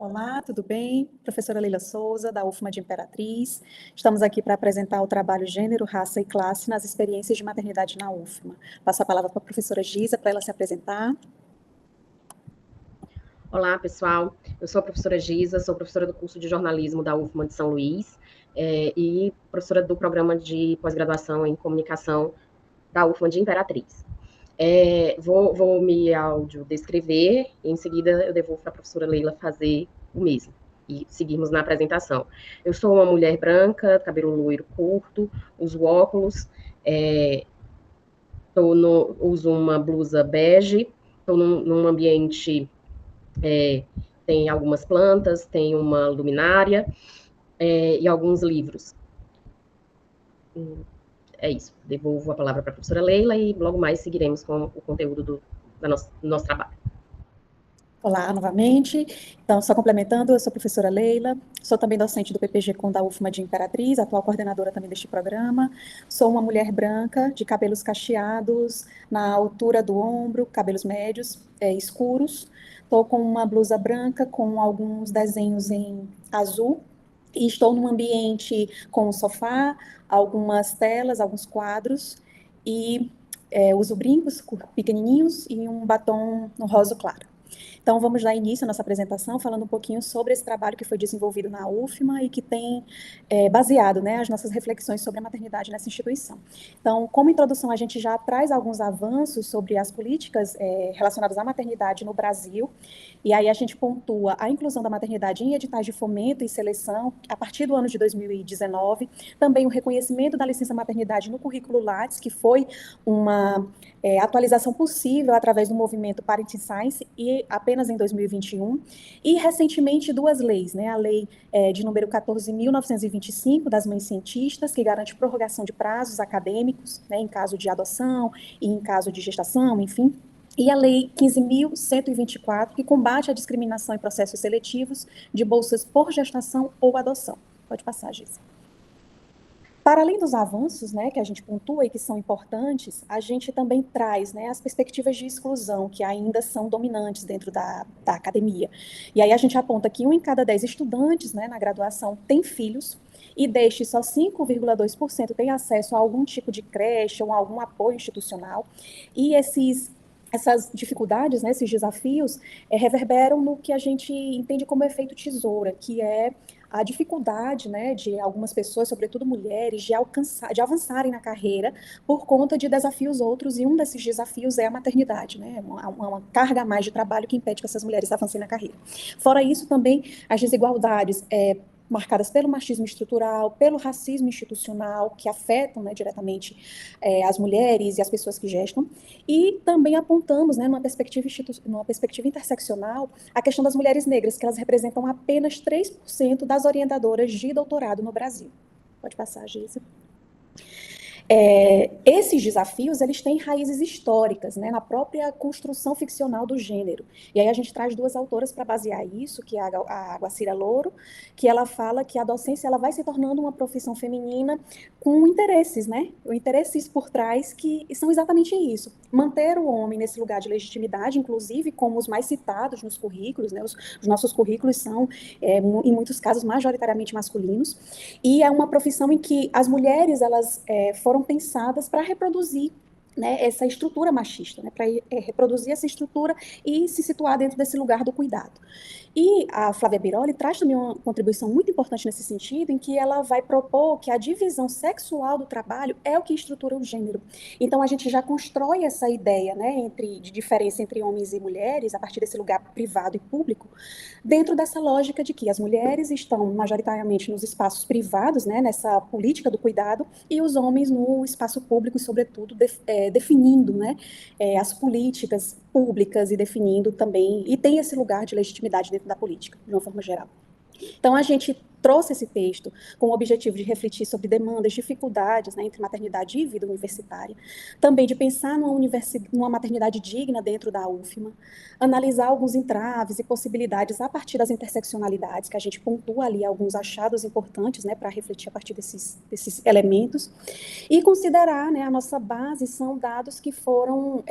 Olá, tudo bem? Professora Leila Souza, da UFMA de Imperatriz. Estamos aqui para apresentar o trabalho Gênero, Raça e Classe nas experiências de maternidade na UFMA. Passo a palavra para a professora Giza para ela se apresentar. Olá, pessoal. Eu sou a professora Giza, sou professora do curso de jornalismo da UFMA de São Luís e professora do programa de pós-graduação em comunicação da UFMA de Imperatriz. Vou me audiodescrever e em seguida eu devolvo para a professora Leila fazer o mesmo e seguirmos na apresentação. Eu sou uma mulher branca, cabelo loiro curto, uso óculos, uso uma blusa bege, estou num ambiente tem algumas plantas, tem uma luminária e alguns livros. É isso. Devolvo a palavra para a professora Leila e logo mais seguiremos com o conteúdo do nosso trabalho. Olá, novamente. Então, só complementando, eu sou a professora Leila, sou também docente do PPG-Com da UFMA de Imperatriz, atual coordenadora também deste programa. Sou uma mulher branca, de cabelos cacheados, na altura do ombro, cabelos médios, escuros. Estou com uma blusa branca com alguns desenhos em azul. E estou num ambiente com um sofá, algumas telas, alguns quadros, e uso brincos pequenininhos e um batom no rosa claro. Então, vamos dar início à nossa apresentação falando um pouquinho sobre esse trabalho que foi desenvolvido na UFMA e que tem baseado, né, as nossas reflexões sobre a maternidade nessa instituição. Então, como introdução, a gente já traz alguns avanços sobre as políticas relacionadas à maternidade no Brasil, e aí a gente pontua a inclusão da maternidade em editais de fomento e seleção a partir do ano de 2019, também o reconhecimento da licença maternidade no currículo Lattes, que foi uma atualização possível através do movimento Parenting Science e apenas em 2021, e recentemente duas leis, né, a lei de número 14.925 das mães cientistas, que garante prorrogação de prazos acadêmicos, né, em caso de adoção e em caso de gestação, enfim, e a Lei 15.124, que combate a discriminação em processos seletivos de bolsas por gestação ou adoção. Pode passar, Giz. Para além dos avanços, né, que a gente pontua e que são importantes, a gente também traz, né, as perspectivas de exclusão, que ainda são dominantes dentro da academia. E aí a gente aponta que 1 em cada 10 estudantes, né, na graduação tem filhos, e destes só 5,2% tem acesso a algum tipo de creche ou a algum apoio institucional, e essas dificuldades, né, esses desafios, reverberam no que a gente entende como efeito tesoura, que é a dificuldade, né, de algumas pessoas, sobretudo mulheres, de avançarem na carreira por conta de desafios outros, e um desses desafios é a maternidade, né, uma carga a mais de trabalho que impede que essas mulheres avancem na carreira. Fora isso, também as desigualdades marcadas pelo machismo estrutural, pelo racismo institucional, que afetam, né, diretamente as mulheres e as pessoas que gestam, e também apontamos, né, numa perspectiva interseccional, a questão das mulheres negras, que elas representam apenas 3% das orientadoras de doutorado no Brasil. Pode passar, Geisa. Esses desafios, eles têm raízes históricas, né, na própria construção ficcional do gênero. E aí a gente traz duas autoras para basear isso, que é a Guacira Louro, que ela fala que a docência ela vai se tornando uma profissão feminina com interesses, né, interesses por trás que são exatamente isso. Manter o homem nesse lugar de legitimidade, inclusive como os mais citados nos currículos, né, os nossos currículos são, em muitos casos, majoritariamente masculinos, e é uma profissão em que as mulheres, elas foram pensadas para reproduzir, né, essa estrutura machista, né, para reproduzir essa estrutura e se situar dentro desse lugar do cuidado. E a Flávia Biroli traz também uma contribuição muito importante nesse sentido, em que ela vai propor que a divisão sexual do trabalho é o que estrutura o gênero. Então, a gente já constrói essa ideia, né, de diferença entre homens e mulheres, a partir desse lugar privado e público, dentro dessa lógica de que as mulheres estão majoritariamente nos espaços privados, né, nessa política do cuidado, e os homens no espaço público, e, sobretudo, definindo, né, as políticas públicas e definindo também, e tem esse lugar de legitimidade dentro da política, de uma forma geral. Então, a gente trouxe esse texto com o objetivo de refletir sobre demandas, dificuldades, né, entre maternidade e vida universitária, também de pensar numa maternidade digna dentro da UFMA, analisar alguns entraves e possibilidades a partir das interseccionalidades, que a gente pontua ali alguns achados importantes, né, para refletir a partir desses elementos, e considerar, né, a nossa base são dados que foram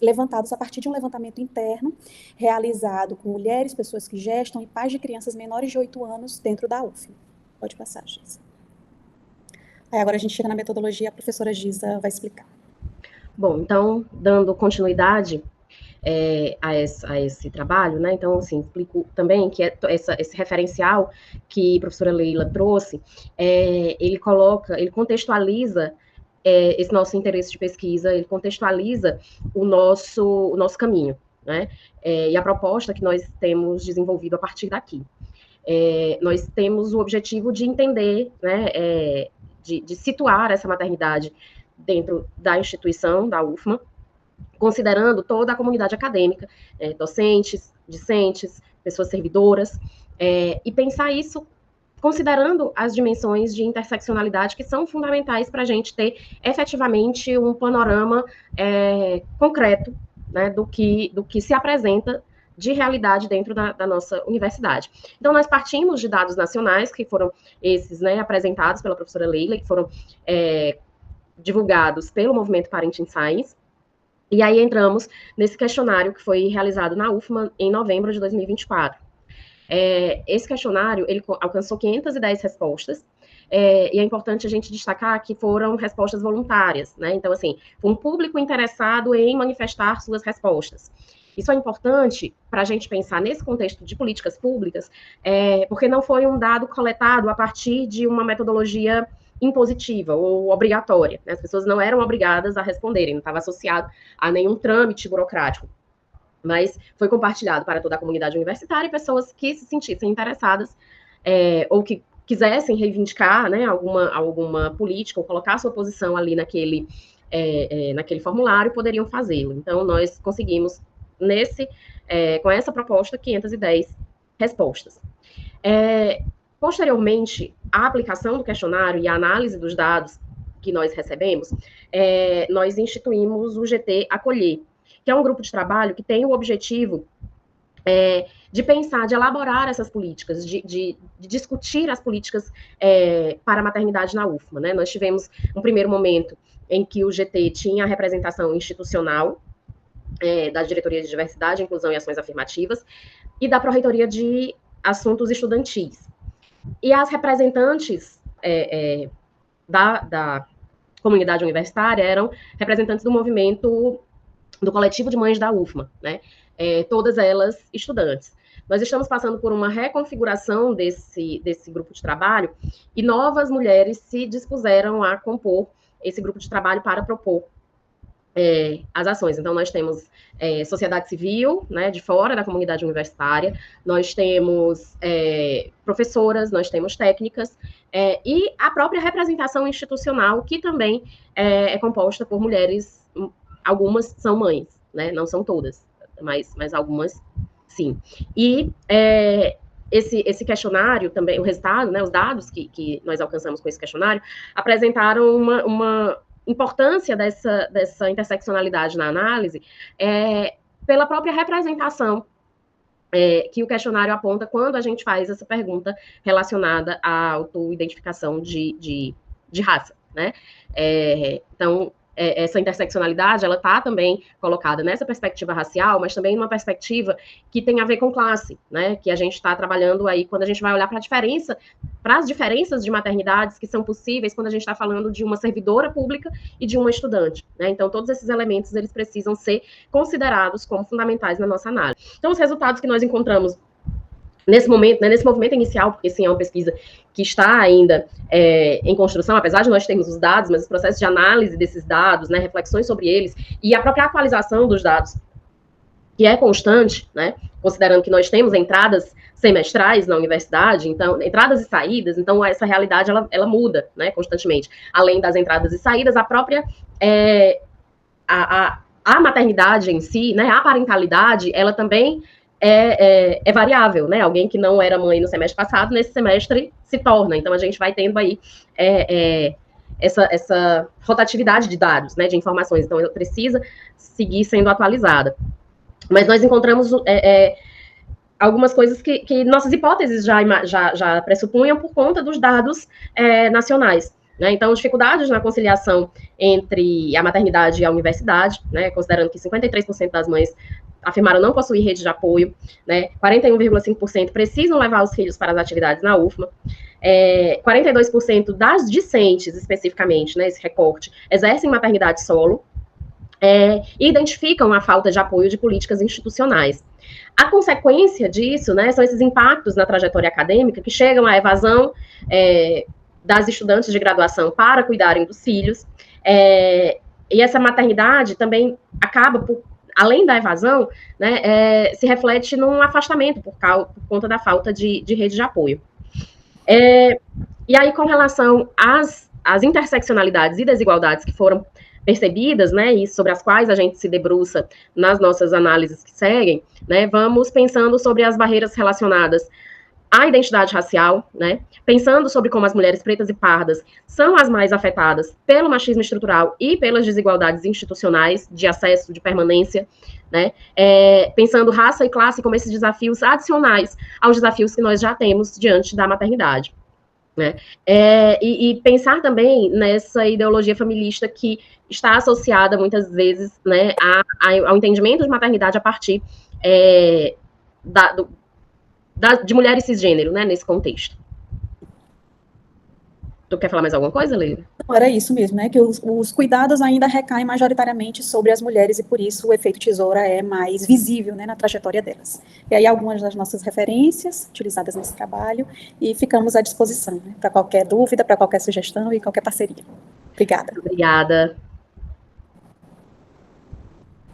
levantados a partir de um levantamento interno, realizado com mulheres, pessoas que gestam e pais de crianças menores de 8 anos dentro da UFMA. Pode passar, Giza. Aí agora a gente chega na metodologia, a professora Giza vai explicar. Bom, então, dando continuidade a esse trabalho, né? Então, assim, explico também que esse referencial que a professora Leila trouxe, ele contextualiza esse nosso interesse de pesquisa, ele contextualiza o nosso caminho, né? E a proposta que nós temos desenvolvido a partir daqui. Nós temos o objetivo de entender, né, de situar essa maternidade dentro da instituição, da UFMA, considerando toda a comunidade acadêmica, docentes, discentes, pessoas servidoras, e pensar isso considerando as dimensões de interseccionalidade que são fundamentais para a gente ter efetivamente um panorama concreto, né, do que se apresenta de realidade dentro da nossa universidade. Então, nós partimos de dados nacionais, que foram esses, né, apresentados pela professora Leila, que foram divulgados pelo Movimento Parenting Science, e aí entramos nesse questionário que foi realizado na UFMA em novembro de 2024. Esse questionário, ele alcançou 510 respostas, e é importante a gente destacar que foram respostas voluntárias, né? Então, assim, foi um público interessado em manifestar suas respostas. Isso é importante para a gente pensar nesse contexto de políticas públicas, porque não foi um dado coletado a partir de uma metodologia impositiva ou obrigatória, né? As pessoas não eram obrigadas a responderem, não estava associado a nenhum trâmite burocrático, mas foi compartilhado para toda a comunidade universitária e pessoas que se sentissem interessadas ou que quisessem reivindicar, né, alguma política ou colocar sua posição ali naquele formulário, poderiam fazê-lo. Então, nós conseguimos, com essa proposta, 510 respostas. Posteriormente, a aplicação do questionário e a análise dos dados que nós recebemos, nós instituímos o GT Acolher, que é um grupo de trabalho que tem o objetivo de pensar, de elaborar essas políticas, de discutir as políticas para a maternidade na UFMA, né? Nós tivemos um primeiro momento em que o GT tinha a representação institucional da Diretoria de Diversidade, Inclusão e Ações Afirmativas e da Pró-Reitoria de Assuntos Estudantis. E as representantes da comunidade universitária eram representantes do movimento do coletivo de mães da UFMA, né? Todas elas estudantes. Nós estamos passando por uma reconfiguração desse grupo de trabalho e novas mulheres se dispuseram a compor esse grupo de trabalho para propor as ações. Então, nós temos sociedade civil, né, de fora da comunidade universitária, nós temos professoras, nós temos técnicas, e a própria representação institucional, que também é composta por mulheres. Algumas são mães, né? Não são todas, mas algumas sim. E esse questionário também, o resultado, né, os dados que nós alcançamos com esse questionário, apresentaram uma importância dessa interseccionalidade na análise pela própria representação que o questionário aponta quando a gente faz essa pergunta relacionada à autoidentificação de raça, né? Então, essa interseccionalidade, ela está também colocada nessa perspectiva racial, mas também numa perspectiva que tem a ver com classe, né? Que a gente está trabalhando aí quando a gente vai olhar para as diferenças de maternidades que são possíveis quando a gente está falando de uma servidora pública e de uma estudante, né? Então, todos esses elementos, eles precisam ser considerados como fundamentais na nossa análise. Então, os resultados que nós encontramos nesse momento, né, nesse movimento inicial, porque sim, é uma pesquisa que está ainda em construção, apesar de nós termos os dados, mas os processos de análise desses dados, né, reflexões sobre eles, e a própria atualização dos dados, que é constante, né, considerando que nós temos entradas semestrais na universidade, então, entradas e saídas, então essa realidade, ela muda, né, constantemente. Além das entradas e saídas, a própria, a maternidade em si, né, a parentalidade, ela também é variável, né? Alguém que não era mãe no semestre passado, nesse semestre se torna. Então, a gente vai tendo aí essa rotatividade de dados, né, de informações. Então, ela precisa seguir sendo atualizada. Mas nós encontramos algumas coisas que nossas hipóteses já pressupunham por conta dos dados nacionais. Né? Então, dificuldades na conciliação entre a maternidade e a universidade, né? Considerando que 53% das mães afirmaram não possuir rede de apoio, né? 41,5% precisam levar os filhos para as atividades na UFMA, 42% das discentes, especificamente, né, esse recorte, exercem maternidade solo, e identificam a falta de apoio de políticas institucionais. A consequência disso, né, são esses impactos na trajetória acadêmica que chegam à evasão das estudantes de graduação para cuidarem dos filhos, e essa maternidade também acaba por, além da evasão, né, se reflete num afastamento por conta da falta de rede de apoio. E aí, com relação às interseccionalidades e desigualdades que foram percebidas, né, e sobre as quais a gente se debruça nas nossas análises que seguem, né, vamos pensando sobre as barreiras relacionadas à identidade racial, né, pensando sobre como as mulheres pretas e pardas são as mais afetadas pelo machismo estrutural e pelas desigualdades institucionais de acesso, de permanência, né, pensando raça e classe como esses desafios adicionais aos desafios que nós já temos diante da maternidade. Né? E pensar também nessa ideologia feminista que está associada muitas vezes, né, ao entendimento de maternidade a partir de mulheres cisgênero, né, nesse contexto. Tu quer falar mais alguma coisa, Leila? Não, era isso mesmo, né, que os cuidados ainda recaem majoritariamente sobre as mulheres e por isso o efeito tesoura é mais visível, né, na trajetória delas. E aí algumas das nossas referências utilizadas nesse trabalho e ficamos à disposição, né, para qualquer dúvida, para qualquer sugestão e qualquer parceria. Obrigada. Obrigada.